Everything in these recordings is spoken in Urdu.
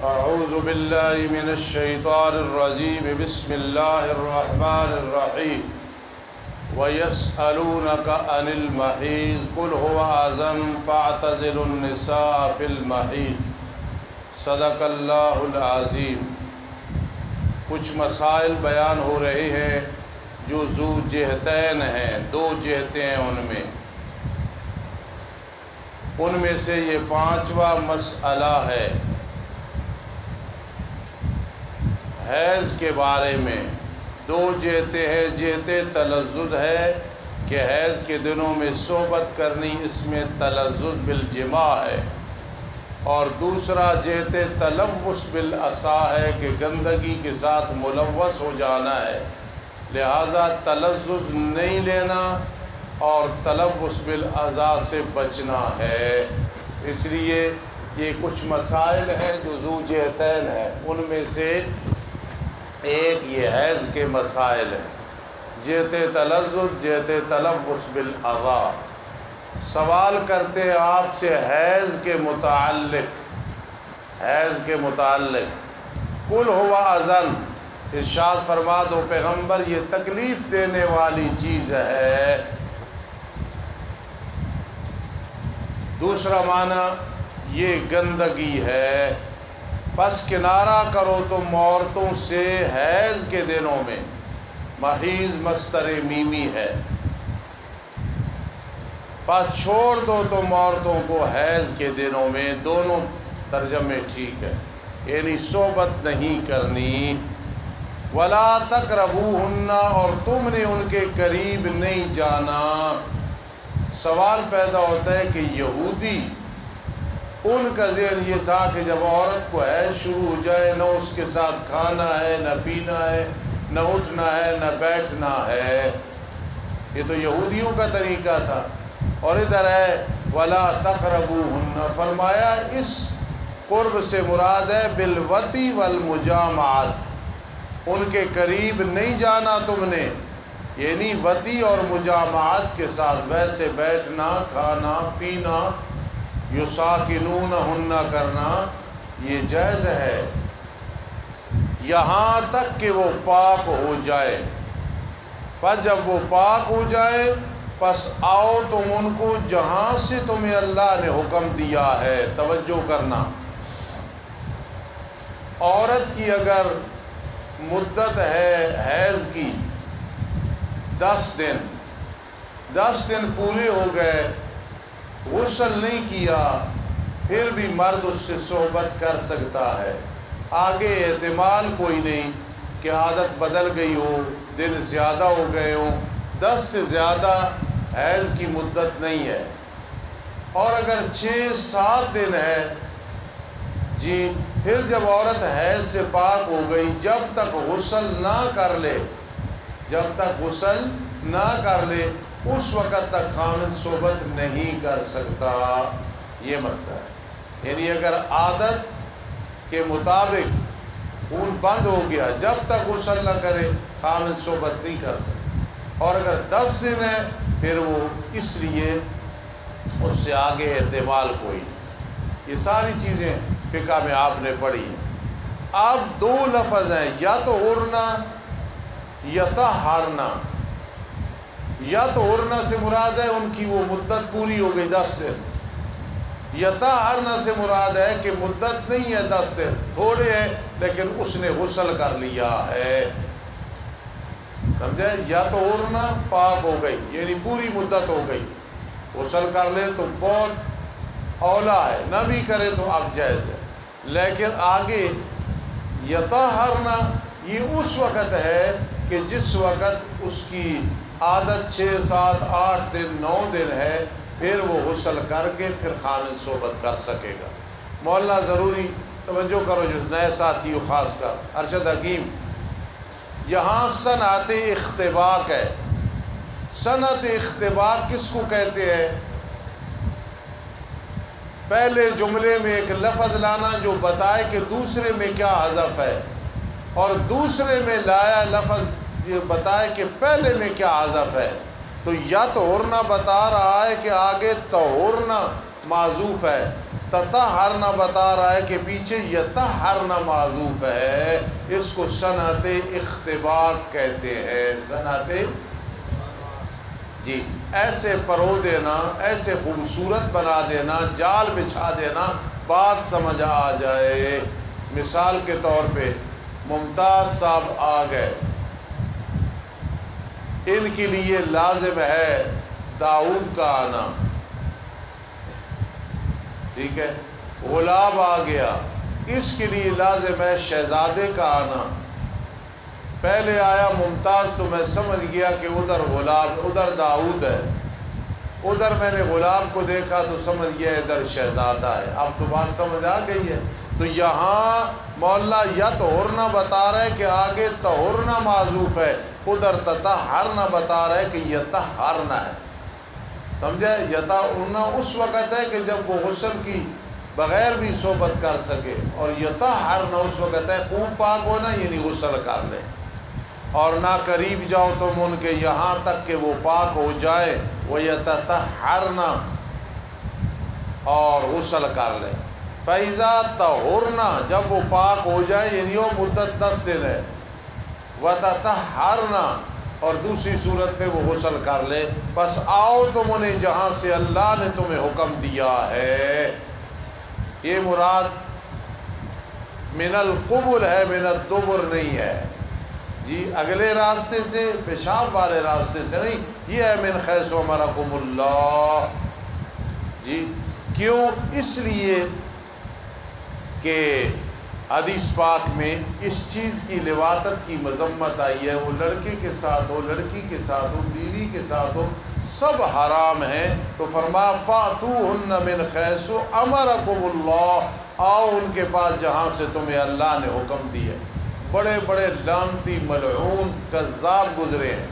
اعوذ باللہ من الشیطان الرجیم بسم اللہ الرحمن الرحیم وَيَسْأَلُونَكَ عَنِ الْمَحِيضِ قُلْ هُوَ أَذًى فَاعْتَزِلُوا النِّسَاءَ فِي الْمَحِيضِ صدق اللہ العظیم۔ کچھ مسائل بیان ہو رہے ہیں جو ذو جہتین ہیں، دو جہتیں ہیں ان میں سے یہ پانچواں مسئلہ ہے حیض کے بارے میں۔ دو جہتیں ہیں، جہت تلذذ ہے کہ حیض کے دنوں میں صحبت کرنی، اس میں تلذذ بالجماع ہے، اور دوسرا جہت تلوث بالاعضاء ہے کہ گندگی کے ساتھ ملوث ہو جانا ہے، لہذا تلذذ نہیں لینا اور تلوث بالاعضاء سے بچنا ہے۔ اس لیے یہ کچھ مسائل ہیں جو ذو جہتین ہیں، ان میں سے ایک یہ حیض کے مسائل ہیں، جہت تلذذ، جہت تلوث بالاعضاء۔ سوال کرتے ہیں آپ سے حیض کے متعلق قل هو اذن، ارشاد فرما دو پیغمبر یہ تکلیف دینے والی چیز ہے۔ دوسرا معنی یہ گندگی ہے، پس کنارہ کرو تم عورتوں سے حیض کے دنوں میں۔ محیض مصدر میمی ہے، پس چھوڑ دو تم عورتوں کو حیض کے دنوں میں۔ دونوں ترجمے ٹھیک ہے، یعنی صحبت نہیں کرنی۔ ولا تقربوہن، اور تم نے ان کے قریب نہیں جانا۔ سوال پیدا ہوتا ہے کہ یہودی ان کا ذہن یہ تھا کہ جب عورت کو حیض شروع ہو جائے، نہ اس کے ساتھ کھانا ہے، نہ پینا ہے، نہ اٹھنا ہے، نہ بیٹھنا ہے۔ یہ تو یہودیوں کا طریقہ تھا۔ اور ادھر ہے وَلَا تَقْرَبُوهُنَّ، فرمایا اس قرب سے مراد ہے بالوطی والمجامعات، ان کے قریب نہیں جانا تم نے، یعنی وطی اور مجامعات کے ساتھ ویسے بیٹھنا، کھانا، پینا، یساکنونہن کرنا یہ جائز ہے، یہاں تک کہ وہ پاک ہو جائے۔ پس جب وہ پاک ہو جائے پس آؤ تم ان کو جہاں سے تمہیں اللہ نے حکم دیا ہے۔ توجہ کرنا، عورت کی اگر مدت ہے حیض کی 10 دن پورے ہو گئے، غسل نہیں کیا، پھر بھی مرد اس سے صحبت کر سکتا ہے۔ آگے احتمال کوئی نہیں کہ عادت بدل گئی ہو، دن زیادہ ہو گئے ہوں، 10 سے زیادہ حیض کی مدت نہیں ہے۔ اور اگر 6-7 دن ہے جی، پھر جب عورت حیض سے پاک ہو گئی، جب تک غسل نہ کر لے اس وقت تک خامد صحبت نہیں کر سکتا۔ یہ مسئلہ ہے، یعنی اگر عادت کے مطابق خون بند ہو گیا، جب تک غسل نہ کرے خامد صحبت نہیں کر سکتا۔ اور اگر 10 دن ہے پھر وہ اس لیے اس سے آگے احتمال کوئی نہیں۔ یہ ساری چیزیں فقہ میں آپ نے پڑھی ہیں۔ اب 2 لفظ ہیں، یا تو عرنا یا طہرنا۔ یا تو عرنا سے مراد ہے ان کی وہ مدت پوری ہو گئی 10 دن، یا طہرنا سے مراد ہے کہ مدت نہیں ہے 10 دن، تھوڑے ہیں لیکن اس نے غسل کر لیا ہے۔ سمجھے؟ یا تو عرنا پاک ہو گئی یعنی پوری مدت ہو گئی، غسل کر لے تو بہت اولا ہے، نہ بھی کرے تو اب جائز ہے۔ لیکن آگے یطہرنا یہ اس وقت ہے کہ جس وقت اس کی عادت 6-7-8 دن 9 دن ہے، پھر وہ غسل کر کے پھر خامد صحبت کر سکے گا۔ مولانا ضروری توجہ کرو جو نئے ساتھی ہو، خاص کر ارشد حکیم، یہاں صنعت اختباق ہے۔ صنعت اختباق کس کو کہتے ہیں؟ پہلے جملے میں ایک لفظ لانا جو بتائے کہ دوسرے میں کیا حذف ہے، اور دوسرے میں لایا لفظ یہ بتائے کہ پہلے میں کیا حذف ہے۔ تو یا تو عرنا بتا رہا ہے کہ آگے طہورنا معذوف ہے، تطہرنا بتا رہا ہے کہ پیچھے یطہرنا معذوف ہے، اس کو صنعت اختباق کہتے ہیں۔ صنعت جی ایسے پرو دینا، ایسے خوبصورت بنا دینا، جال بچھا دینا، بات سمجھ آ جائے۔ مثال کے طور پہ ممتاز صاحب آ گئے، ان کے لیے لازم ہے داؤد کا آنا، ٹھیک ہے۔ غلاب آ گیا، اس کے لیے لازم ہے شہزادے کا آنا۔ پہلے آیا ممتاز تو میں سمجھ گیا کہ ادھر غلاب، ادھر داؤد ہے، ادھر میں نے غلاب کو دیکھا تو سمجھ گیا ادھر شہزادہ ہے۔ اب تو بات سمجھ آ گئی ہے۔ تو یہاں مولا یطہرنا بتا رہا ہے کہ آگے طہرنا معذوف ہے، ادھر تطہرنا بتا رہا ہے کہ یطہرنا ہے۔ سمجھے؟ یطہرنا اس وقت ہے کہ جب وہ غسل کی بغیر بھی صحبت کر سکے، اور یطہرنا اس وقت ہے خوب پاک ہونا، یعنی غسل کر لے، اور نہ قریب جاؤ تم ان کے یہاں تک کہ وہ پاک ہو جائے، وہ یتطہرنا، اور غسل کر لے۔ فَإِذَا طَهُرْنَا، جب وہ پاک ہو جائیں، یعنی وہ مدت 10 دن ہے، وَتَطَهَّرْنَا، اور دوسری صورت میں وہ غسل کر لے، بس آؤ تم انہیں جہاں سے اللہ نے تمہیں حکم دیا ہے۔ یہ مراد من القبل ہے، من الدبر نہیں ہے جی، اگلے راستے سے، پیشاب والے راستے سے نہیں، یہ ہے من حیث امرکم اللہ جی۔ کیوں؟ اس لیے کہ حدیث پاک میں اس چیز کی لواطت کی مذمت آئی ہے، وہ لڑکے کے ساتھ ہو، لڑکی کے ساتھ ہو، بیوی کے ساتھ ہو، سب حرام ہیں۔ تو فرمایا فَأْتُوهُنَّ مِنْ حَيْثُ أَمَرَكُمُ اللَّهُ، آؤ ان کے پاس جہاں سے تمہیں اللہ نے حکم دیا۔ بڑے بڑے لعنتی ملعون کذاب گزرے ہیں۔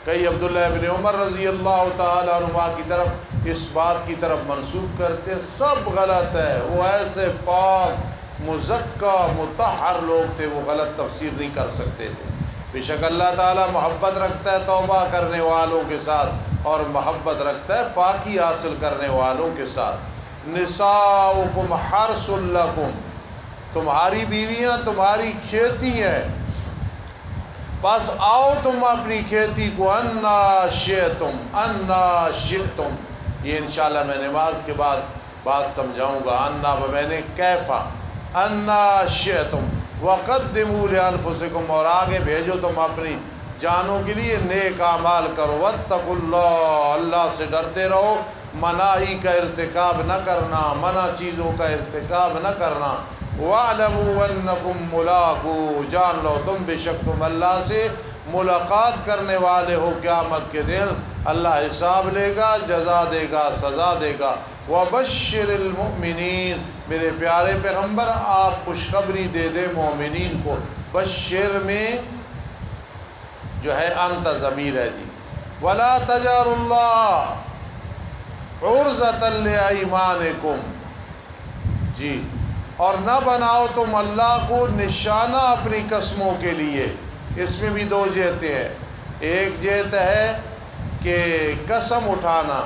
کئی عبداللہ ابن عمر رضی اللہ تعالیٰ عنہ کی طرف اس بات کی طرف منسوب کرتے ہیں، سب غلط ہے۔ وہ ایسے پاک مزکہ مطہر لوگ تھے، وہ غلط تفسیر نہیں کر سکتے تھے۔ بے شک اللہ تعالیٰ محبت رکھتا ہے توبہ کرنے والوں کے ساتھ، اور محبت رکھتا ہے پاکی حاصل کرنے والوں کے ساتھ۔ نساؤکم حرث لکم، تمہاری بیویاں تمہاری کھیتی ہیں، بس آؤ تم اپنی کھیتی کو انا شئتم، انا شئتم، یہ انشاءاللہ میں نماز کے بعد بات سمجھاؤں گا۔ انا بمعنی کیفا، انا شئتم وقدموا لانفسکم، اور آگے بھیجو تم اپنی جانوں کے لیے نیک اعمال کرو۔ واتقوا اللہ، اللہ سے ڈرتے رہو، مناہی کا ارتکاب نہ کرنا، منع چیزوں کا ارتکاب نہ کرنا۔ وَاعْلَمُوا أَنَّكُمْ مُلَاقُوهُ، جان لو تم بے شک تم اللہ سے ملاقات کرنے والے ہو قیامت کے دن۔ اللہ حساب لے گا، جزا دے گا، سزا دے گا۔ وَبَشِّرِ الْمُؤْمِنِينَ، میرے پیارے پیغمبر آپ خوشخبری دے دیں مومنین کو۔ بشر میں جو ہے انت ضمیر ہے جی۔ وَلَا تَجْعَلُوا اللَّهَ عُرْضَةً لِأَيْمَانِكُمْ، جی، اور نہ بناؤ تم اللہ کو نشانہ اپنی قسموں کے لیے۔ اس میں بھی دو جہتیں ہیں، ایک جہت ہے کہ قسم اٹھانا،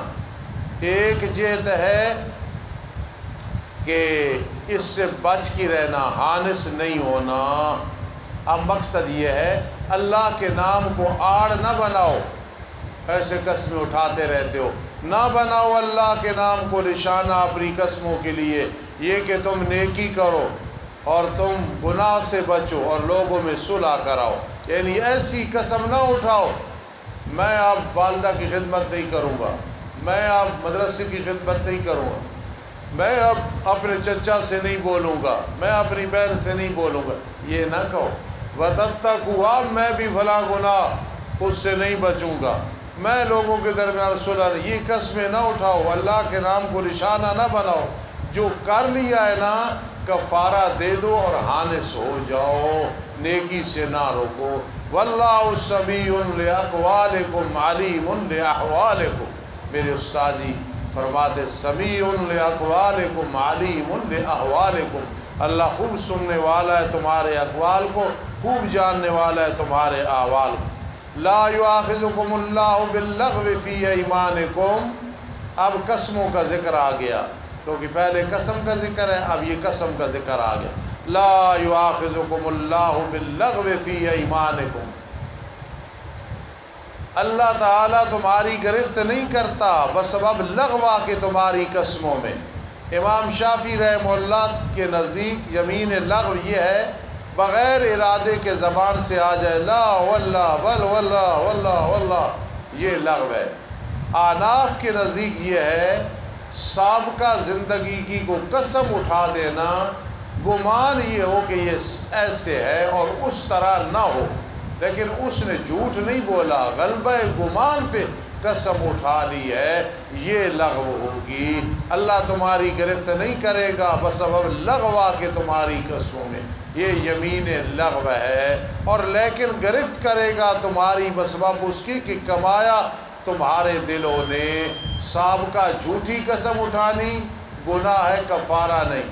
ایک جہت ہے کہ اس سے بچ کے رہنا، ہانس نہیں ہونا۔ اب مقصد یہ ہے اللہ کے نام کو آڑ نہ بناؤ، ایسے قسمیں اٹھاتے رہتے ہو، نہ بناؤ اللہ کے نام کو نشانہ اپنی قسموں کے لیے، یہ کہ تم نیکی کرو اور تم گناہ سے بچو اور لوگوں میں صلح کراؤ۔ یعنی ایسی قسم نہ اٹھاؤ میں اب والدہ کی خدمت نہیں کروں گا، میں اب مدرسے کی خدمت نہیں کروں گا، میں اب اپنے چچا سے نہیں بولوں گا، میں اپنی بہن سے نہیں بولوں گا، یہ نہ کہو۔ وَتَتَّقُوا، میں بھی بھلا گناہ اس سے نہیں بچوں گا، میں لوگوں کے درمیان صلح نہیں، یہ قسمیں نہ اٹھاؤ، اللہ کے نام کو نشانہ نہ بناؤ۔ جو کر لیا ہے نا کفارہ دے دو اور حانس ہو جاؤ، نیکی سے نہ روکو۔ واللہ سمیع لأقوالکم علیم لأحوالکم، میرے استاد جی فرماتے سمیع لأقوالکم علیم لأحوالکم، اللہ خوب سننے والا ہے تمہارے اقوال کو، خوب جاننے والا ہے تمہارے احوال کو۔ لا یؤاخذکم اللہ باللغو فی ایمانکم، اب قسموں کا ذکر آ گیا۔ کیونکہ پہلے قسم کا ذکر ہے، اب یہ قسم کا ذکر آ گیا۔ لا یؤاخذکم اللہ باللغو فی ایمانکم، اللہ تعالیٰ تمہاری گرفت نہیں کرتا بسبب لغوا کے تمہاری قسموں میں۔ امام شافعی رحمہ اللہ کے نزدیک یمین لغو یہ ہے بغیر ارادے کے زبان سے آ جائے، لا واللہ بل واللہ واللہ واللہ، یہ لغو ہے۔ احناف کے نزدیک یہ ہے سابقہ زندگی کی کو قسم اٹھا دینا، گمان یہ ہو کہ یہ ایسے ہے اور اس طرح نہ ہو، لیکن اس نے جھوٹ نہیں بولا، غلبہ گمان پہ قسم اٹھا لی ہے، یہ لغو ہوگی۔ اللہ تمہاری گرفت نہیں کرے گا بسبب لغوا کے تمہاری قسموں میں، یہ یمین لغو ہے۔ اور لیکن گرفت کرے گا تمہاری بسبب اس کی کہ کمایا تمہارے دلوں نے۔ سابقہ جھوٹی قسم اٹھانی گناہ ہے، کفارہ نہیں۔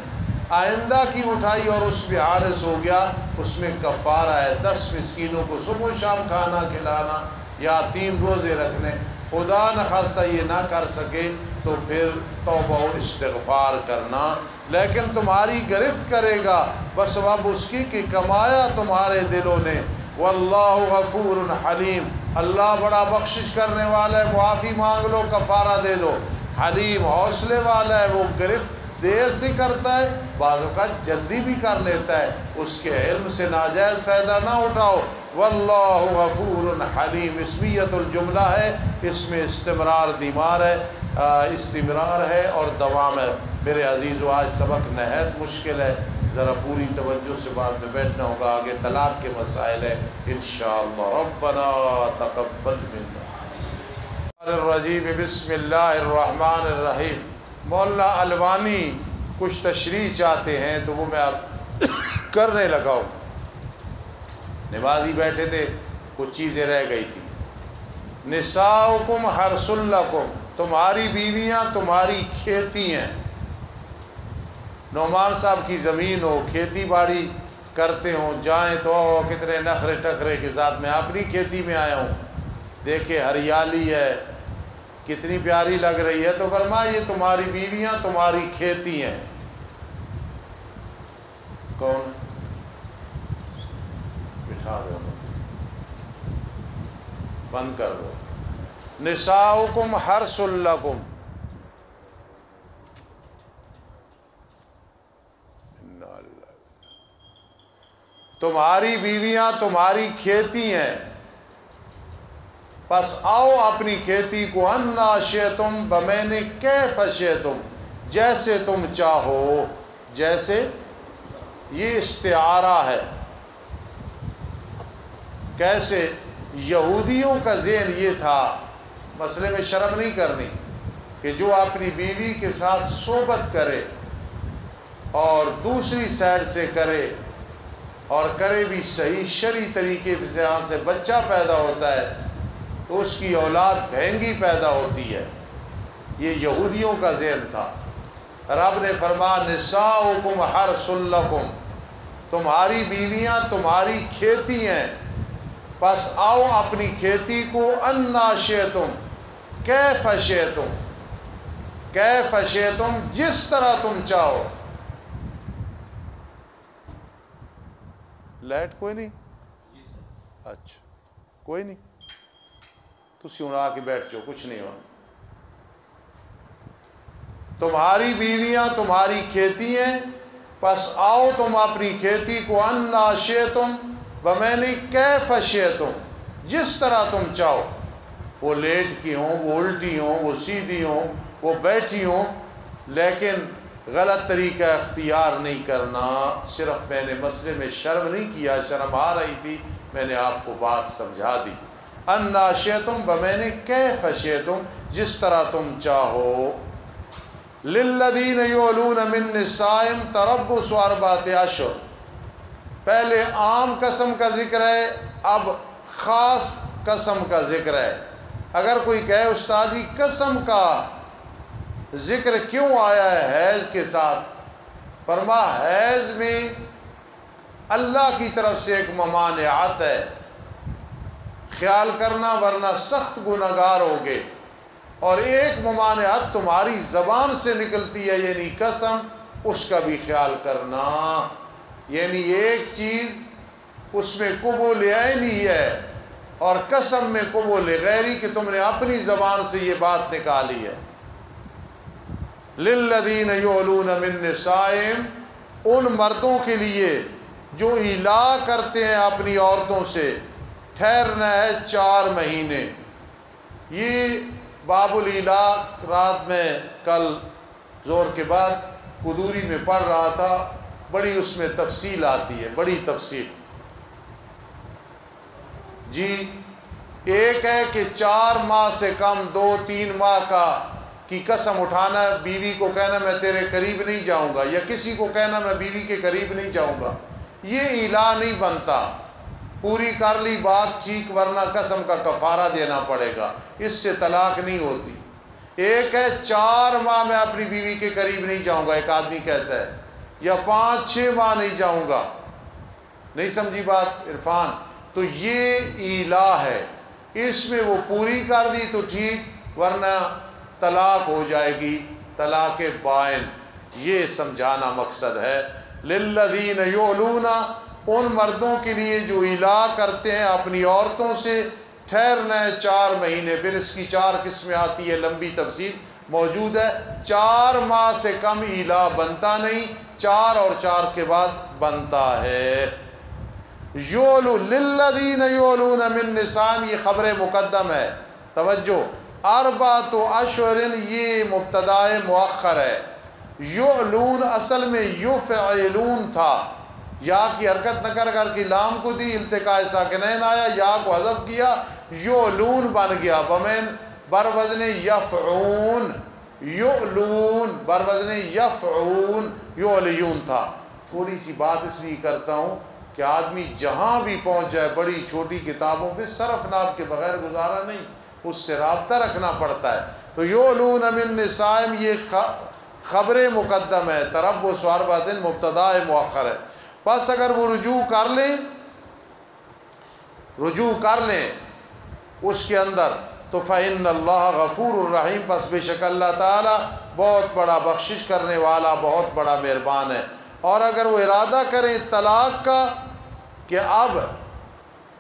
آئندہ کی اٹھائی اور اس میں عارض ہو گیا، اس میں کفارہ ہے، 10 مسکینوں کو صبح و شام کھانا کھلانا یا 3 روزے رکھنے۔ خدا نخواستہ یہ نہ کر سکے تو پھر توبہ و استغفار کرنا، لیکن تمہاری گرفت کرے گا بسبب اس کی کہ کمایا تمہارے دلوں نے۔ واللہ غفور حلیم، اللہ بڑا بخشش کرنے والا ہے، معافی مانگ لو کفارہ دے دو۔ حلیم حوصلے والا ہے، وہ گرفت دیر سے کرتا ہے، بعض اوقات جلدی بھی کر لیتا ہے، اس کے علم سے ناجائز فائدہ نہ اٹھاؤ۔ واللہ غفور حلیم اسمیت الجملہ ہے، اس میں استمرار دیمار ہے، استمرار ہے اور دوام ہے۔ میرے عزیزو آج سبق نہایت مشکل ہے، ذرا پوری توجہ سے بعد میں بیٹھنا ہوگا، آگے طلاق کے مسائل ہیں انشاءاللہ۔ ربنا تقبل منا الرجیم بسم اللہ الرحمن الرحیم۔ مولانا الوانی کچھ تشریح چاہتے ہیں تو وہ میں اب کرنے لگا ہوں۔ نمازی بیٹھے تھے، کچھ چیزیں رہ گئی تھی۔ نساؤکم حرث لکم، تمہاری بیویاں تمہاری کھیتی ہیں۔ نعمان صاحب کی زمین ہو، کھیتی باڑی کرتے ہوں، جائیں تو کتنے نخرے ٹکرے کے ساتھ میں اپنی کھیتی میں آیا ہوں، دیکھے ہریالی ہے، کتنی پیاری لگ رہی ہے، تو فرمایا یہ تمہاری بیویاں تمہاری کھیتی ہیں۔ کون؟ بٹھا دو، بند کر دو۔ نساؤکم حرث لکم، تمہاری بیویاں تمہاری کھیتی ہیں، پس آؤ اپنی کھیتی کو انا شئتم بمعنی کیف شئتم، جیسے تم چاہو، جیسے یہ استعارہ ہے۔ کیسے؟ یہودیوں کا ذہن یہ تھا، مسئلے میں شرم نہیں کرنی، کہ جو اپنی بیوی کے ساتھ صحبت کرے اور دوسری سائڈ سے کرے اور کرے بھی صحیح شرعی طریقے سے، یہاں سے بچہ پیدا ہوتا ہے تو اس کی اولاد بھینگی پیدا ہوتی ہے۔ یہ یہودیوں کا ذہن تھا۔ رب نے فرمایا نساؤکم حرث لکم، تمہاری بیویاں تمہاری کھیتی ہیں، پس آؤ اپنی کھیتی کو انا شئتم کیف شئتم، کیف شئتم جس طرح تم چاہو۔ لائٹ کوئی نہیں؟ اچھا کوئی نہیں، تسی ہوں آ کے بیٹھ جاؤ، کچھ نہیں ہونا۔ تمہاری بیویاں تمہاری کھیتی ہیں، پس آؤ تم اپنی کھیتی کو انا شئتم بمعنی کیف شئتم، جس طرح تم چاہو۔ وہ لیٹ کی ہوں، وہ الٹی ہوں، وہ سیدھی ہوں، وہ بیٹھی ہوں، لیکن غلط طریقہ اختیار نہیں کرنا۔ صرف میں نے مسئلے میں شرم نہیں کیا، شرم آ رہی تھی، میں نے آپ کو بات سمجھا دی۔ انا شئتم بمعنی کیف شئتم، جس طرح تم چاہو۔ للذین یولون من نسائہم تربص 4 اشہر، پہلے عام قسم کا ذکر ہے، اب خاص قسم کا ذکر ہے۔ اگر کوئی کہے استاد جی قسم کا ذکر کیوں آیا ہے حیض کے ساتھ، فرما حیض میں اللہ کی طرف سے ایک ممانعت ہے، خیال کرنا ورنہ سخت گناہگار ہوگے۔ اور ایک ممانعت تمہاری زبان سے نکلتی ہے یعنی قسم، اس کا بھی خیال کرنا. یعنی ایک چیز اس میں قبول عینی ہے اور قسم میں قبول غیری کہ تم نے اپنی زبان سے یہ بات نکالی ہے. للذین یعلون من نسائہم، ان مردوں کے لیے جو ایلا کرتے ہیں اپنی عورتوں سے، ٹھہرنا ہے 4 مہینے. یہ باب الیلا رات میں کل زور کے بعد قدوری میں پڑھ رہا تھا، بڑی اس میں تفصیل آتی ہے، بڑی تفصیل. جی ایک ہے کہ 4 ماہ سے کم 2-3 ماہ کی قسم اٹھانا، بیوی کو کہنا میں تیرے قریب نہیں جاؤں گا، یا کسی کو کہنا میں بیوی کے قریب نہیں جاؤں گا. یہ ایلا نہیں بنتا. پوری کر لی بات ٹھیک، ورنہ قسم کا کفارہ دینا پڑے گا، اس سے طلاق نہیں ہوتی. ایک ہے 4 ماہ میں اپنی بیوی کے قریب نہیں جاؤں گا، ایک آدمی کہتا ہے، یا 5-6 ماہ نہیں جاؤں گا. نہیں سمجھی بات عرفان؟ تو یہ ایلا ہے. اس میں وہ پوری کر دی تو ٹھیک، ورنہ طلاق ہو جائے گی، طلاق بائن. یہ سمجھانا مقصد ہے. للذین یعلون، ان مردوں کے لیے جو ایلا کرتے ہیں اپنی عورتوں سے، ٹھہرنا ہے 4 مہینے. پھر اس کی 4 قسمیں آتی ہے، لمبی تفصیل موجود ہے. 4 ماہ سے کم ایلا بنتا نہیں، 4 اور 4 کے بعد بنتا ہے. للذین یعلون من نسائہم، یہ خبر مقدم ہے، توجہ. 4 اشہر یہ مبتدا مؤخر ہے. یعلون اصل میں یفعلون تھا، یا کی حرکت نہ کر کے لام کو دی، التقاء ساکنین آیا، یا کو حذف کیا، یعلون بن گیا بر وزن یفعون. یعلون بر وزن یفعون، یعلیون تھا. تھوڑی سی بات اس لیے کرتا ہوں کہ آدمی جہاں بھی پہنچ جائے، بڑی چھوٹی کتابوں پہ صرف ناب کے بغیر گزارا نہیں، اس سے رابطہ رکھنا پڑتا ہے. تو یعلون من نسائہم یہ خبر مقدم ہے، تربص 4 دن مبتدا مؤخر ہے. پس اگر وہ رجوع کر لیں اس کے اندر تو فإن اللہ غفور الرحیم، پس بے شک اللہ تعالیٰ بہت بڑا بخشش کرنے والا، بہت بڑا مہربان ہے. اور اگر وہ ارادہ کریں طلاق کا کہ اب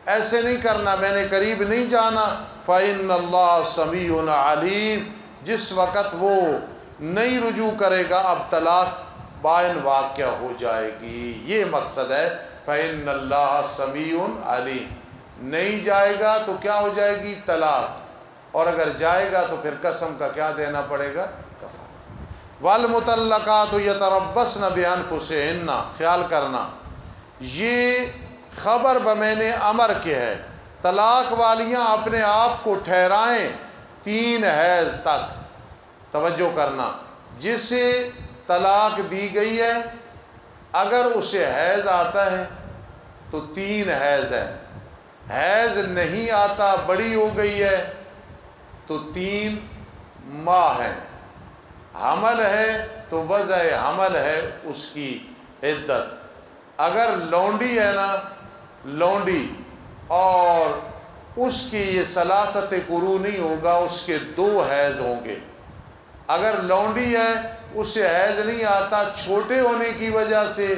ایسے نہیں کرنا، میں نے قریب نہیں جانا، فإن اللہ سمیع علیم، جس وقت وہ نہیں رجوع کرے گا اب طلاق بائن واقع ہو جائے گی. یہ مقصد ہے فإن اللہ سمیع علیم. نہیں جائے گا تو کیا ہو جائے گی؟ طلاق. اور اگر جائے گا تو پھر قسم کا کیا دینا پڑے گا؟ کفارہ. والمطلقات یتربصن بانفسہن، خیال کرنا یہ خبر بمین امر کے ہے. طلاق والیاں اپنے آپ کو ٹھہرائیں 3 حیض تک. توجہ کرنا، جسے طلاق دی گئی ہے اگر اسے حیض آتا ہے تو 3 حیض ہے. حیض نہیں آتا، بڑی ہو گئی ہے تو 3 ماہ ہے. حمل ہے تو وضع حمل ہے اس کی عدت. اگر لونڈی ہے نا، لونڈی، اور اس کی یہ ثلاثت قروء نہیں ہوگا، اس کے 2 حیض ہوں گے. اگر لونڈی ہے اسے حیض نہیں آتا چھوٹے ہونے کی وجہ سے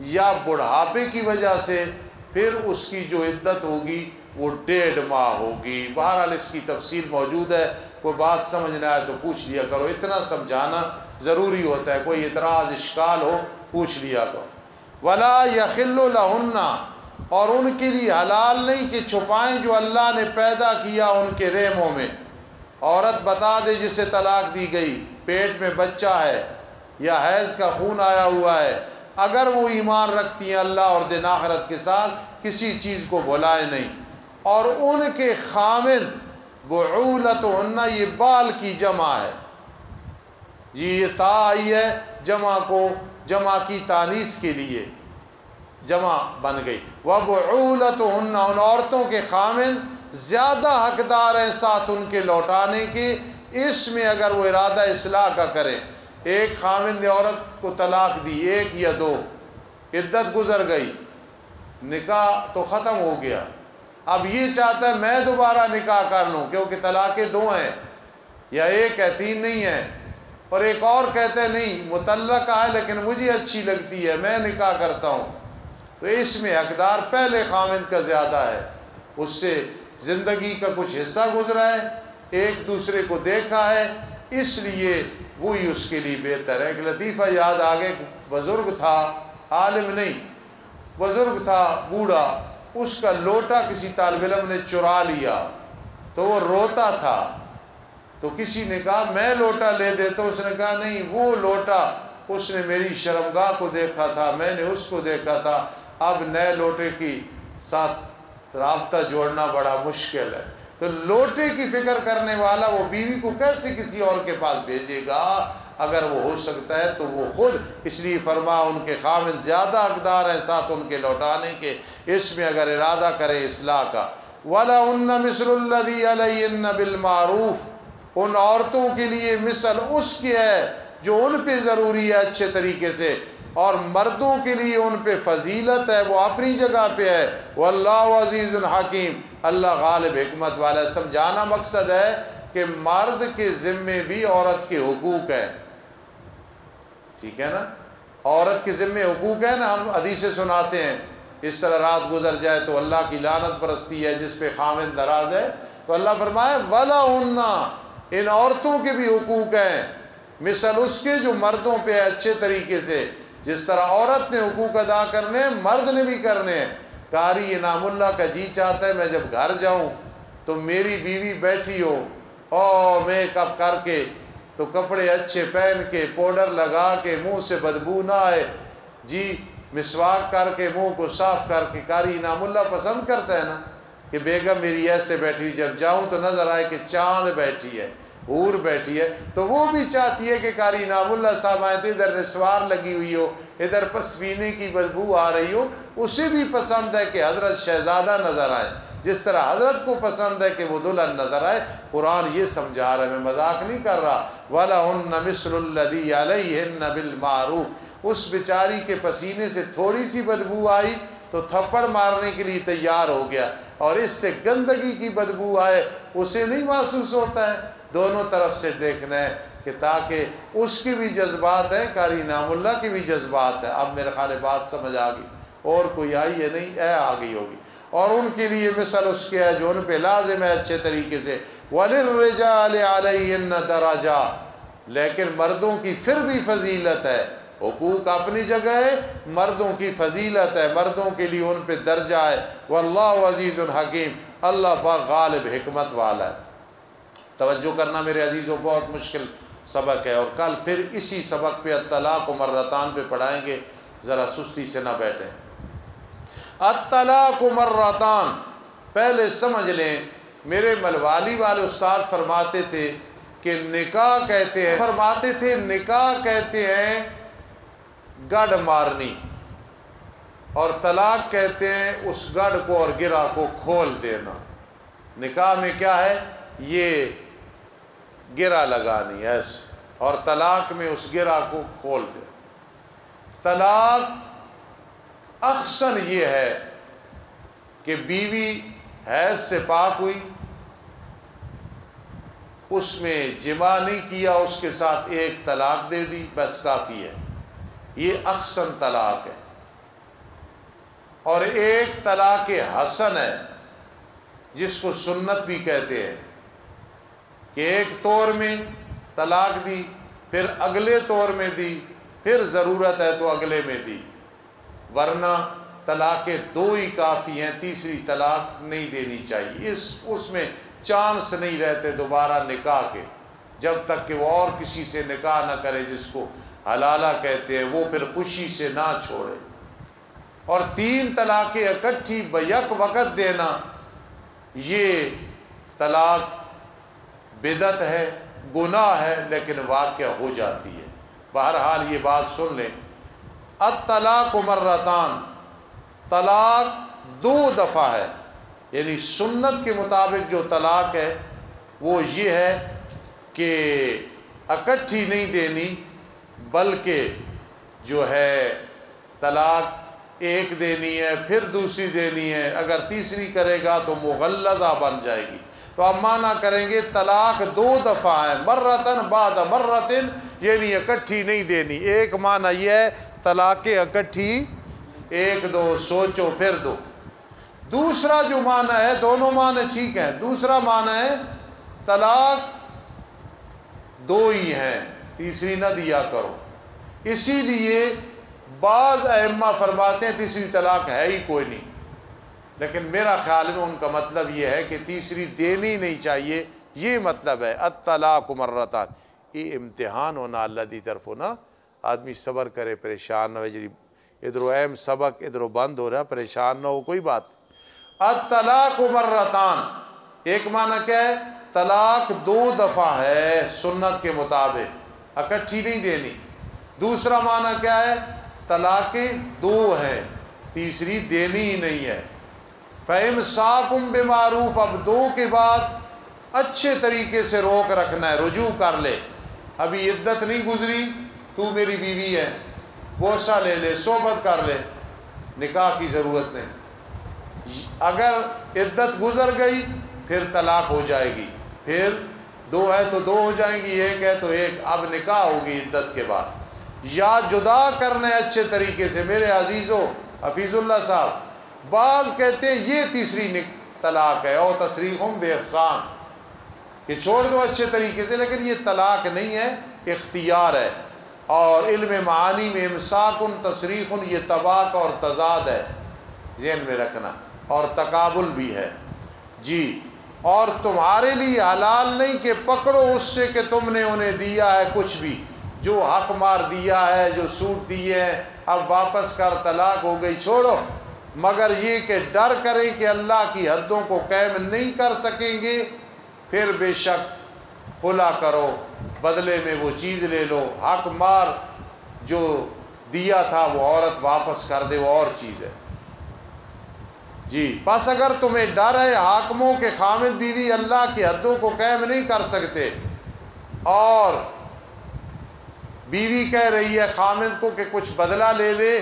یا بڑھاپے کی وجہ سے، پھر اس کی جو عدت ہوگی وہ 1.5 ماہ ہوگی. بہرحال اس کی تفصیل موجود ہے، کوئی بات سمجھ نہ آئے تو پوچھ لیا کرو، اتنا سمجھانا ضروری ہوتا ہے. کوئی اعتراض اشکال ہو پوچھ لیا کرو. ولا یحل لہن، اور ان کے لیے حلال نہیں کہ چھپائیں جو اللہ نے پیدا کیا ان کے رحموں میں. عورت بتا دے جسے طلاق دی گئی، پیٹ میں بچہ ہے یا حیض کا خون آیا ہوا ہے، اگر وہ ایمان رکھتی ہیں اللہ اور دن آخرت کے ساتھ، کسی چیز کو بھلائے نہیں. اور ان کے خامد بعولتہن، یہ بال کی جمع ہے. جی یہ تا آئی ہے جمع کی تانیث کے لیے جمع بن گئی. وبعولتہن، ان عورتوں کے خامد زیادہ حقدار ہیں ساتھ ان کے لوٹانے کے، اس میں اگر وہ ارادہ اصلاح کا کریں. ایک خامد نے عورت کو طلاق دی، 1 یا 2، عدت گزر گئی، نکاح تو ختم ہو گیا. اب یہ چاہتا ہے میں دوبارہ نکاح کر لوں کیونکہ طلاقیں 2 ہیں، یا ایک ہے 3 نہیں ہے، اور ایک اور کہتا ہے نہیں مطلقہ ہے لیکن مجھے اچھی لگتی ہے میں نکاح کرتا ہوں، تو اس میں حقدار پہلے خامند کا زیادہ ہے، اس سے زندگی کا کچھ حصہ گزرا ہے، ایک دوسرے کو دیکھا ہے، اس لیے وہی اس کے لیے بہتر ہے۔ ایک لطیفہ یاد آگے، بزرگ تھا، عالم نہیں، بزرگ تھا بوڑھا، اس کا لوٹا کسی طالب علم نے چرا لیا تو وہ روتا تھا، تو کسی نے کہا میں لوٹا لے دیتا ہوں، اس نے کہا نہیں وہ لوٹا اس نے میری شرمگاہ کو دیکھا تھا، میں نے اس کو دیکھا تھا، اب نئے لوٹے کی ساتھ رابطہ جوڑنا بڑا مشکل ہے۔ تو لوٹے کی فکر کرنے والا وہ بیوی کو کیسے کسی اور کے پاس بھیجے گا؟ اگر وہ ہو سکتا ہے تو وہ خود، اس لیے فرما ان کے خامد زیادہ حقدار ہیں ساتھ ان کے لوٹانے کے، اس میں اگر ارادہ کرے اصلاح کا۔ وَلَهُنَّ مِثْلُ الَّذِي عَلَيْهِنَّ بِالْمَعْرُوفِ، ان عورتوں کے لیے مثل اس کی ہے جو ان پہ ضروری ہے اچھے طریقے سے، اور مردوں کے لیے ان پہ فضیلت ہے، وہ اپنی جگہ پہ ہے۔ وَاللَّهُ عَزِيزٌ حَكِيمٌ، اللہ غالب حکمت والا ہے۔ سمجھانا مقصد ہے کہ مرد کے ذمے بھی عورت کے حقوق ہیں، ٹھیک ہے نا، عورت کے ذمے حقوق ہیں نا، ہم حدیثیں سناتے ہیں اس طرح رات گزر جائے تو اللہ کی لعنت برستی ہے جس پہ خامند ناراض ہے، تو اللہ فرمائے وَلَهُنَّ، ان عورتوں کے بھی حقوق ہیں مثل اس کے جو مردوں پہ ہے اچھے طریقے سے، جس طرح عورت نے حقوق ادا کرنے ہیں مرد نے بھی کرنے ہیں۔ قاری انعام اللہ کا جی چاہتا ہے میں جب گھر جاؤں تو میری بیوی بیٹھی ہو اور میک اپ کر کے، تو کپڑے اچھے پہن کے، پاؤڈر لگا کے، منہ سے بدبو نہ آئے، جی مسواک کر کے منہ کو صاف کر کے۔ قاری انعام اللہ پسند کرتا ہے نا کہ بیگم میری ایسے بیٹھی، جب جاؤں تو نظر آئے کہ چاند بیٹھی ہے، حور بیٹھی ہے، تو وہ بھی چاہتی ہے کہ قاری انعام اللہ صاحب آئے تو ادھر نسوار لگی ہوئی ہو، ادھر پسینے کی بدبو آ رہی ہو۔ اسے بھی پسند ہے کہ حضرت شہزادہ نظر آئے، جس طرح حضرت کو پسند ہے کہ وہ دلہن نظر آئے۔ قرآن یہ سمجھا رہا ہے، میں مذاق نہیں کر رہا۔ وَلَهُنَّ مِثْلُ الَّذِي عَلَيْهِنَّ بِالْمَعْرُوفِ، اس بیچاری کے پسینے سے تھوڑی سی بدبو آئی تو تھپڑ مارنے کے لیے تیار ہو گیا، اور اس سے گندگی کی بدبو آئے اسے نہیں محسوس ہوتا ہے۔ دونوں طرف سے دیکھنا ہے کہ تاکہ اس کی بھی جذبات ہیں، قاری انعام اللہ کی بھی جذبات ہیں۔ اب میرے خیال بات سمجھ آ گئی، اور کوئی آئی ہے نہیں، آ گئی ہوگی۔ اور ان کے لیے مثل اس کے ہے جو ان پہ لازم ہے اچھے طریقے سے۔ وَلِلرِّجَالِ عَلَيْهِنَّ دَرَجَةٌ، لیکن مردوں کی پھر بھی فضیلت ہے، حقوق اپنی جگہ ہے، مردوں کی فضیلت ہے، مردوں کے لیے ان پہ درجہ ہے۔ وَاللَّهُ عَزِيزٌ حَكِيمٌ، اللہ پاک غالب حکمت والا ہے۔ توجہ کرنا میرے عزیزوں، بہت مشکل سبق ہے، اور کل پھر اسی سبق پہ الطلاق مرتان پہ پڑھائیں گے، ذرا سستی سے نہ بیٹھیں۔ الطلاق مرتان، پہلے سمجھ لیں، میرے ملوالی والے استاد فرماتے تھے کہ نکاح کہتے ہیں، فرماتے تھے نکاح کہتے ہیں گڑ مارنی، اور طلاق کہتے ہیں اس گڑھ کو اور گرہ کو کھول دینا۔ نکاح میں کیا ہے؟ یہ گرہ لگانی ایسے، اور طلاق میں اس گرہ کو کھول دے۔ طلاق احسن یہ ہے کہ بیوی حیض سے پاک ہوئی، اس میں جماع نہیں کیا، اس کے ساتھ ایک طلاق دے دی، بس کافی ہے، یہ احسن طلاق ہے۔ اور ایک طلاق حسن ہے جس کو سنت بھی کہتے ہیں، کہ ایک طور میں طلاق دی، پھر اگلے طور میں دی، پھر ضرورت ہے تو اگلے میں دی، ورنہ طلاق دو ہی کافی ہیں، تیسری طلاق نہیں دینی چاہیے۔ اس میں چانس نہیں رہتے دوبارہ نکاح کے، جب تک کہ وہ اور کسی سے نکاح نہ کرے جس کو حلالہ کہتے ہیں، وہ پھر خوشی سے نہ چھوڑے۔ اور 3 طلاقیں اکٹھی بیک وقت دینا، یہ طلاق بدعت ہے، گناہ ہے، لیکن واقع ہو جاتی ہے۔ بہرحال یہ بات سن لیں، الطلاق مرتان، طلاق 2 دفعہ ہے، یعنی سنت کے مطابق جو طلاق ہے وہ یہ ہے کہ اکٹھی نہیں دینی، بلکہ جو ہے طلاق ایک دینی ہے، پھر دوسری دینی ہے، اگر تیسری کرے گا تو مغلظہ بن جائے گی۔ تو اب معنی کریں گے طلاق 2 دفعہ ہے، مرتن بعد مرتن، یعنی اکٹھی نہیں دینی۔ ایک معنی یہ ہے طلاق اکٹھی 1 2 سوچو پھر دو۔ دوسرا جو معنی ہے، دونوں معنی ٹھیک ہیں، دوسرا معنی ہے طلاق 2 ہی ہیں، تیسری نہ دیا کرو۔ اسی لیے بعض ائمہ فرماتے ہیں تیسری طلاق ہے ہی کوئی نہیں، لیکن میرا خیال میں ان کا مطلب یہ ہے کہ تیسری دینی نہیں چاہیے، یہ مطلب ہے الطلاق مرتان۔ یہ امتحان ہونا اللہ دی طرف ہونا، آدمی صبر کرے، پریشان نہ ہو، جی ادھر اہم سبق ادھر بند ہو رہا، پریشان نہ ہو، کوئی بات۔ الطلاق مرتان ایک معنی کیا ہے؟ طلاق 2 دفعہ ہے سنت کے مطابق، اکٹھی نہیں دینی۔ دوسرا معنی کیا ہے؟ طلاقیں 2 ہیں، تیسری دینی ہی نہیں ہے۔ فَإِمْسَاكٌ بِمَعْرُوفٍ، اب 2 کے بعد اچھے طریقے سے روک رکھنا ہے، رجوع کر لے۔ ابھی عدت نہیں گزری، تو میری بیوی ہے، بوسہ لے لے، صحبت کر لے، نکاح کی ضرورت نہیں۔ اگر عدت گزر گئی پھر طلاق ہو جائے گی، پھر 2 ہے تو 2 ہو جائیں گی، 1 ہے تو 1، اب نکاح ہوگی عدت کے بعد۔ یا جدا کرنے اچھے طریقے سے۔ میرے عزیزو، حفیظ اللہ صاحب، بعض کہتے ہیں یہ تیسری طلاق ہے، اور تصریحٌ بإحسان، کہ چھوڑ دو اچھے طریقے سے، لیکن یہ طلاق نہیں ہے، اختیار ہے۔ اور علم معانی میں امساکن تصریحٌ یہ طباق اور تضاد ہے، ذہن میں رکھنا، اور تقابل بھی ہے جی۔ اور تمہارے لیے حلال نہیں کہ پکڑو اس سے کہ تم نے انہیں دیا ہے کچھ بھی، جو حق مار دیا ہے، جو سوٹ دیے ہیں، اب واپس کر، طلاق ہو گئی، چھوڑو، مگر یہ کہ ڈر کریں کہ اللہ کی حدوں کو قائم نہیں کر سکیں گے، پھر بے شک خلا کرو، بدلے میں وہ چیز لے لو، حق مار جو دیا تھا وہ عورت واپس کر دے، وہ اور چیز ہے جی۔ پس اگر تمہیں ڈر ہے حاکموں کے خامد بیوی اللہ کی حدوں کو قائم نہیں کر سکتے، اور بیوی کہہ رہی ہے خامد کو کہ کچھ بدلہ لے لے،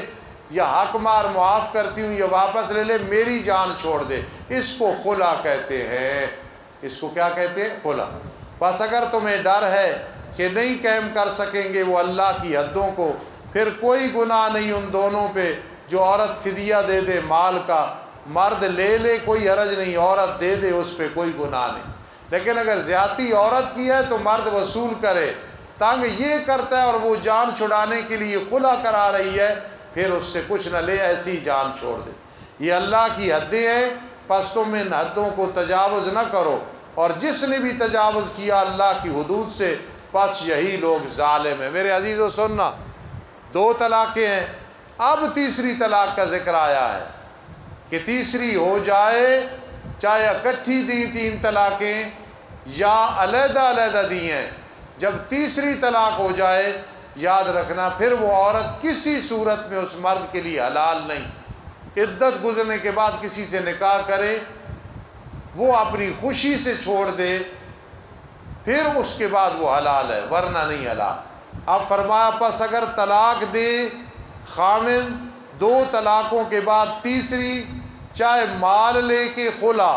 یا حق مار معاف کرتی ہوں، یا واپس لے لے، میری جان چھوڑ دے، اس کو خلا کہتے ہیں۔ اس کو کیا کہتے ہیں؟ خلا۔ بس اگر تمہیں ڈر ہے کہ نہیں قائم کر سکیں گے وہ اللہ کی حدوں کو، پھر کوئی گناہ نہیں ان دونوں پہ، جو عورت فدیہ دے دے مال کا، مرد لے لے کوئی حرج نہیں، عورت دے دے اس پہ کوئی گناہ نہیں۔ لیکن اگر زیادتی عورت کی ہے تو مرد وصول کرے، تنگ یہ کرتا ہے اور وہ جان چھڑانے کے لیے خلا کرا رہی ہے، پھر اس سے کچھ نہ لے، ایسی جان چھوڑ دے۔ یہ اللہ کی حدیں ہیں، پس تم ان حدوں کو تجاوز نہ کرو، اور جس نے بھی تجاوز کیا اللہ کی حدود سے، پس یہی لوگ ظالم ہیں۔ میرے عزیزو سننا، 2 طلاقیں ہیں، اب تیسری طلاق کا ذکر آیا ہے کہ تیسری ہو جائے، چاہے اکٹھی دی 3 طلاقیں یا علیحدہ علیحدہ دی ہیں، جب تیسری طلاق ہو جائے، یاد رکھنا پھر وہ عورت کسی صورت میں اس مرد کے لیے حلال نہیں۔ عدت گزرنے کے بعد کسی سے نکاح کرے، وہ اپنی خوشی سے چھوڑ دے، پھر اس کے بعد وہ حلال ہے، ورنہ نہیں حلال۔ اب فرمایا پس اگر طلاق دے خامن 2 طلاقوں کے بعد تیسری، چاہے مال لے کے خلا،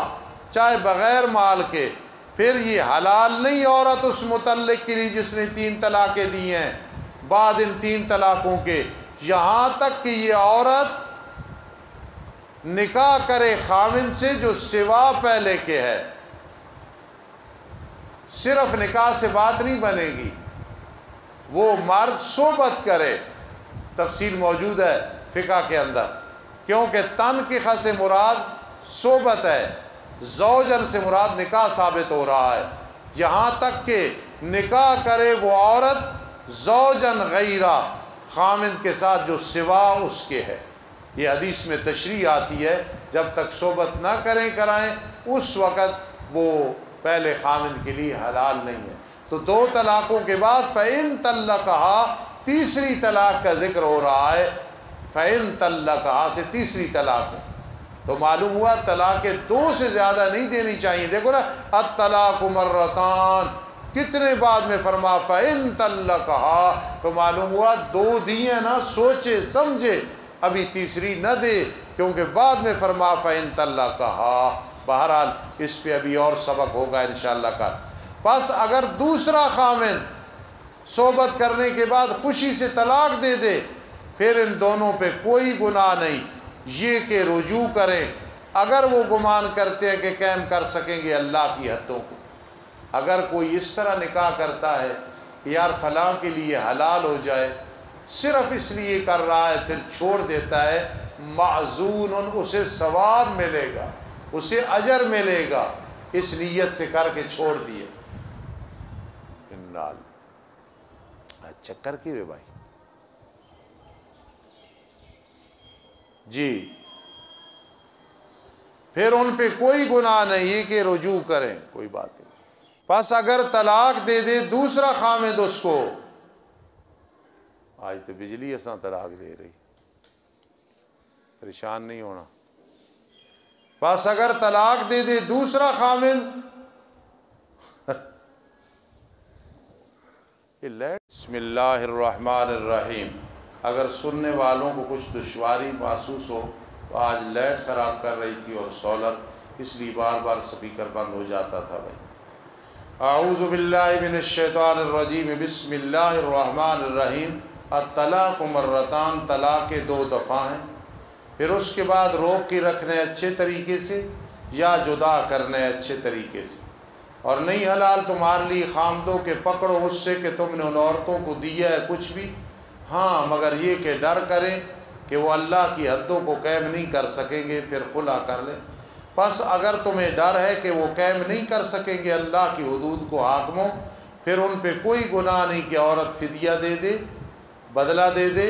چاہے بغیر مال کے، پھر یہ حلال نہیں عورت اس متعلق کے لیے جس نے 3 طلاقیں دی ہیں بعد ان 3 طلاقوں کے، یہاں تک کہ یہ عورت نکاح کرے خامن سے جو سوا پہلے کے ہے۔ صرف نکاح سے بات نہیں بنے گی، وہ مرد صحبت کرے، تفصیل موجود ہے فقہ کے اندر، کیونکہ تنکیح سے مراد صحبت ہے، زوجن سے مراد نکاح ثابت ہو رہا ہے، یہاں تک کہ نکاح کرے وہ عورت زوجن غیرہ، خامد کے ساتھ جو سوا اس کے ہے۔ یہ حدیث میں تشریح آتی ہے، جب تک صحبت نہ کرائیں اس وقت وہ پہلے خامد کے لیے حلال نہیں ہے۔ تو 2 طلاقوں کے بعد فَإِن طَلَّقَهَا، تیسری طلاق کا ذکر ہو رہا ہے، فَإِن طَلَّقَهَا سے تیسری طلاق ہے، تو معلوم ہوا طلاق 2 سے زیادہ نہیں دینی چاہیے۔ دیکھو نا، الطلاق مرتان، کتنے بعد میں فرما فَإِن طَلَّقَهَا، تو معلوم ہوا 2 دیے نا، سوچے سمجھے، ابھی تیسری نہ دے، کیونکہ بعد میں فرما فَإِن طَلَّقَهَا۔ بہرحال اس پہ ابھی اور سبق ہوگا انشاءاللہ کل۔ پس اگر دوسرا خاوند صحبت کرنے کے بعد خوشی سے طلاق دے دے، پھر ان دونوں پہ کوئی گناہ نہیں، یہ کہ رجوع کریں اگر وہ گمان کرتے ہیں کہ قائم کر سکیں گے اللہ کی حدوں کو۔ اگر کوئی اس طرح نکاح کرتا ہے کہ یار فلاں کے لیے حلال ہو جائے، صرف اس لیے کر رہا ہے، پھر چھوڑ دیتا ہے، معذون، اسے ثواب ملے گا، اسے اجر ملے گا، اس نیت سے کر کے چھوڑ دیے۔ چکر کی وے بھائی جی، پھر ان پہ کوئی گناہ نہیں کہ رجوع کریں، کوئی بات نہیں۔ پس اگر طلاق دے دے دوسرا خامد اس کو، آج تو بجلی ایسا طلاق دے رہی، پریشان نہیں ہونا۔ پس اگر طلاق دے دے دوسرا خامد، بسم اللہ الرحمن الرحیم۔ اگر سننے والوں کو کچھ دشواری محسوس ہو تو آج لائٹ خراب کر رہی تھی اور سولر، اس لیے بار بار سپیکر بند ہو جاتا تھا بھائی۔ اعوذ باللہ من الشیطان الرجیم، بسم اللہ الرحمن الرحیم۔ الطلاق مرتان، طلاق کے 2 دفعہ ہیں، پھر اس کے بعد روک کے رکھنے اچھے طریقے سے یا جدا کرنے اچھے طریقے سے، اور نہیں حلال تمہارے لیے خامدوں کے پکڑو اس سے کہ تم نے ان عورتوں کو دیا ہے کچھ بھی، ہاں مگر یہ کہ ڈر کریں کہ وہ اللہ کی حدوں کو قائم نہیں کر سکیں گے، پھر خلا کر لیں۔ پس اگر تمہیں ڈر ہے کہ وہ قائم نہیں کر سکیں گے اللہ کی حدود کو حاکموں، پھر ان پہ کوئی گناہ نہیں کہ عورت فدیہ دے دے، بدلہ دے دے،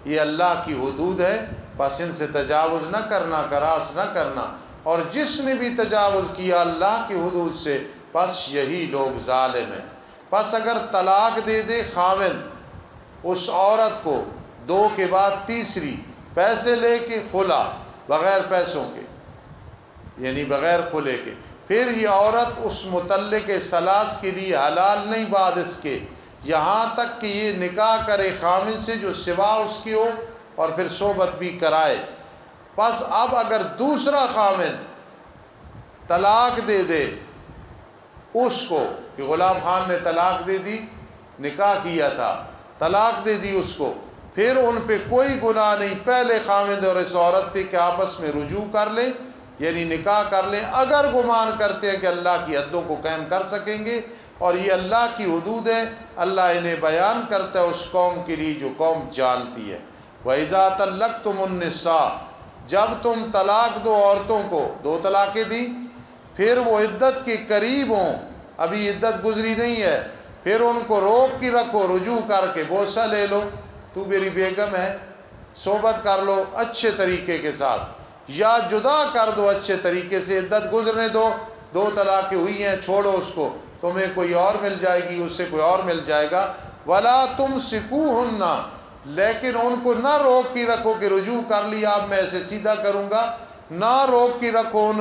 یہ اللہ کی حدود ہے، پس ان سے تجاوز نہ کرنا، کراس نہ کرنا، اور جس نے بھی تجاوز کیا اللہ کی حدود سے پس یہی لوگ ظالم ہیں۔ پس اگر طلاق دے دے خاوند اس عورت کو 2 کے بعد تیسری، پیسے لے کے خلا، بغیر پیسوں کے یعنی بغیر خلے کے، پھر یہ عورت اس متعلق ثلاث کے لیے حلال نہیں بعد اس کے، یہاں تک کہ یہ نکاح کرے خاوند سے جو سوا اس کی ہو اور پھر صحبت بھی کرائے۔ پس اب اگر دوسرا خاوند طلاق دے دے اس کو، کہ غلام خان نے طلاق دے دی، نکاح کیا تھا، طلاق دے دی اس کو، پھر ان پہ کوئی گناہ نہیں پہلے خاوند اور اس عورت پہ کہ آپس میں رجوع کر لیں، یعنی نکاح کر لیں اگر گمان کرتے ہیں کہ اللہ کی حدوں کو قائم کر سکیں گے، اور یہ اللہ کی حدود ہیں، اللہ انہیں بیان کرتا ہے اس قوم کے لیے جو قوم جانتی ہے۔ وَإِذَا طَلَّقْتُمُ النِّسَاءَ، جب تم طلاق دو عورتوں کو، 2 طلاقیں دیں، پھر وہ عدت کے قریب ہوں، ابھی عدت گزری نہیں ہے، پھر ان کو روک کے رکھو، رجوع کر کے بوسہ لے لو، تو میری بیگم ہے، صحبت کر لو اچھے طریقے کے ساتھ، یا جدا کر دو اچھے طریقے سے، عدت گزرنے دو، 2 طلاقیں ہوئی ہیں، چھوڑو اس کو، تمہیں کوئی اور مل جائے گی، اس سے کوئی اور مل جائے گا۔ وَلَا تُمْسِكُوهُنَّ، لیکن ان کو نہ روک کے رکھو کہ رجوع کر لیا اب میں ایسے سیدھا کروں گا، نہ روک کے رکھو ان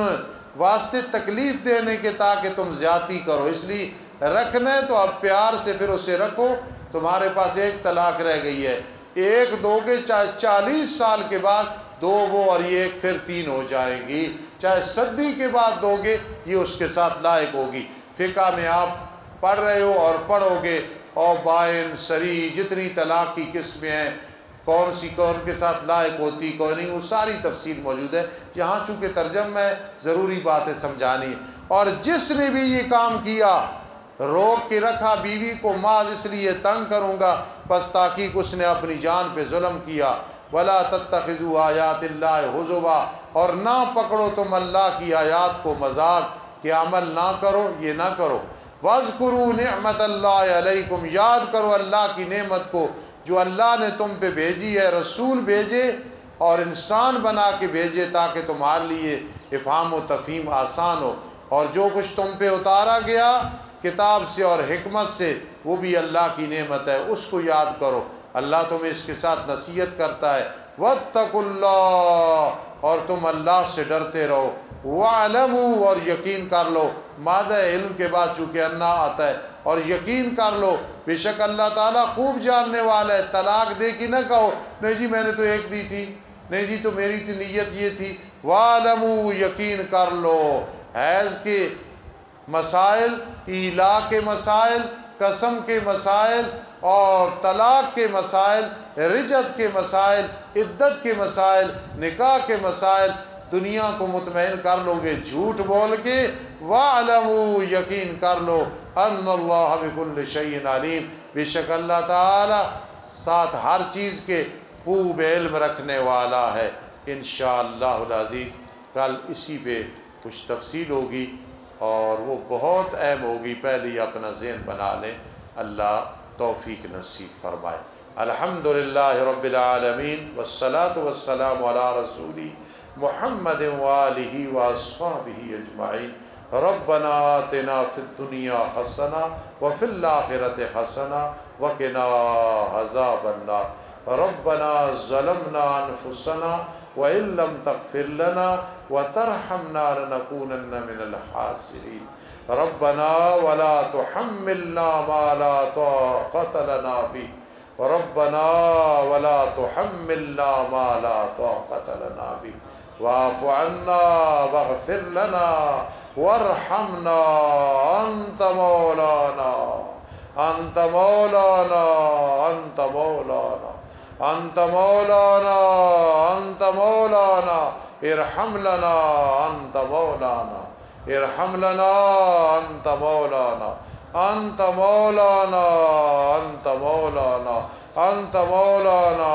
واسطے تکلیف دینے کے تاکہ تم زیادتی کرو، اس لیے رکھنا ہے تو اب پیار سے پھر اسے رکھو۔ تمہارے پاس 1 طلاق رہ گئی ہے، 1 دو گے، چاہے 40 سال کے بعد 2 وہ اور یہ 1 پھر 3 ہو جائے گی، چاہے صدی کے بعد دو گے، یہ اس کے ساتھ لائق ہوگی۔ فقہ میں آپ پڑھ رہے ہو اور پڑھو گے، اور بائن، سری، جتنی طلاق کی قسمیں ہیں، کون سی کون کے ساتھ لائق ہوتی کون نہیں، وہ ساری تفصیل موجود ہے، یہاں چونکہ ترجمہ ہے ضروری باتیں سمجھانی ہے۔ اور جس نے بھی یہ کام کیا، روک کے رکھا بیوی کو محض اس لیے تنگ کروں گا، پس تحقیق اس نے اپنی جان پہ ظلم کیا۔ وَلَا تَتَّخِذُوا آیَاتِ اللَّهِ هُزُوًا، اور نہ پکڑو تم اللہ کی آیات کو مذاق، کہ عمل نہ کرو، یہ نہ کرو۔ وَاذْكُرُوا نِعْمَةَ اللَّهِ عَلَيْكُمْ، یاد کرو اللہ کی نعمت کو جو اللہ نے تم پہ بھیجی ہے، رسول بھیجے اور انسان بنا کے بھیجے تاکہ تمہارے لیے افہام و تفہیم آسان ہو، اور جو کچھ تم پہ اتارا گیا کتاب سے اور حکمت سے وہ بھی اللہ کی نعمت ہے، اس کو یاد کرو۔ اللہ تمہیں اس کے ساتھ نصیحت کرتا ہے، وَاتَّقُوا اللَّهَ، اور تم اللہ سے ڈرتے رہو، وَاعْلَمُوا، اور یقین کر لو، مادہ علم کے بعد چونکہ انا آتا ہے، اور یقین کر لو بے شک اللہ تعالیٰ خوب جاننے والا ہے۔ طلاق دے کے نہ کہو نہیں جی میں نے تو 1 دی تھی، نہیں جی تو میری تو نیت یہ تھی، وَاعْلَمُوا یقین کر لو حیض کے مسائل، ایلا کے مسائل، قسم کے مسائل اور طلاق کے مسائل، رجعت کے مسائل، عدت کے مسائل، نکاح کے مسائل، دنیا کو مطمئن کر لو گے جھوٹ بول کے۔ وَاعْلَمُوا یقین کر لو ان اللہ بِكُلِّ شَيْءٍ علیم، بے شک اللہ تعالی ساتھ ہر چیز کے خوب علم رکھنے والا ہے۔ انشاءاللہ العزیز کل اسی پہ کچھ تفصیل ہوگی اور وہ بہت اہم ہوگی، پہلے ہی اپنا ذہن بنا لیں۔ اللہ توفیق نصیب فرمائے۔ الحمدللہ رب العالمین والصلاة والسلام علی رسولی محمد وآلہ واصحابہ اجمعین۔ ربنا آتنا فی الدنیا حسنہ وفی الآخرۃ حسنہ وقنا عذاب النار۔ ربنا ظلمنا انفسنا وإن لم تغفر لنا وترحمنا لنكونن من الخاسرین۔ ربنا ولا تحملنا ما لا طاقة لنا به ربنا ولا تحملنا ما لا طاقة لنا به واعف عنا واغفر لنا وارحمنا أنت مولانا أنت مولانا أنت مولانا أنت مولانا أنت مولانا ارحم لنا أنت مولانا ارحم لنا أنت مولانا أنت مولانا أنت مولانا أنت مولانا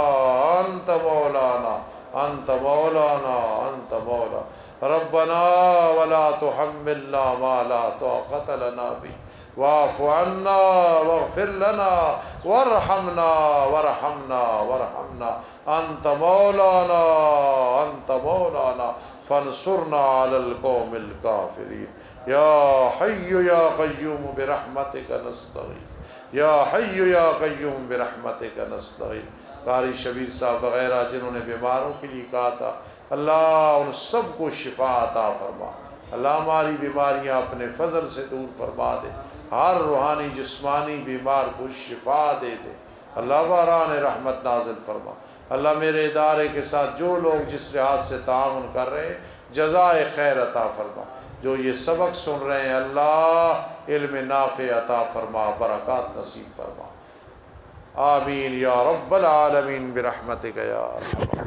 أنت مولانا أنت مولانا أنت مولانا ربنا ولا تحملنا ما لا طاقة لنا به واعف عنا واغفر لنا وارحمنا وارحمنا وارحمنا أنت مولانا أنت مولانا فانصرنا على القوم الكافرين يا حي يا قيوم برحمتك نستغيث يا حي يا قيوم برحمتك نستغيث۔ قاری شبیر صاحب وغیرہ جنہوں نے بیماروں کے لیے کہا تھا، اللہ ان سب کو شفا عطا فرما۔ اللہ ہماری بیماریاں اپنے فضل سے دور فرما دے، ہر روحانی جسمانی بیمار کو شفا دے دے۔ اللہ باران رحمت نازل فرما۔ اللہ میرے ادارے کے ساتھ جو لوگ جس لحاظ سے تعاون کر رہے ہیں جزائے خیر عطا فرما۔ جو یہ سبق سن رہے ہیں اللہ علم نافع عطا فرما، برکات نصیب فرما۔ آمین یا رب العالمین برحمتک یا ارحم۔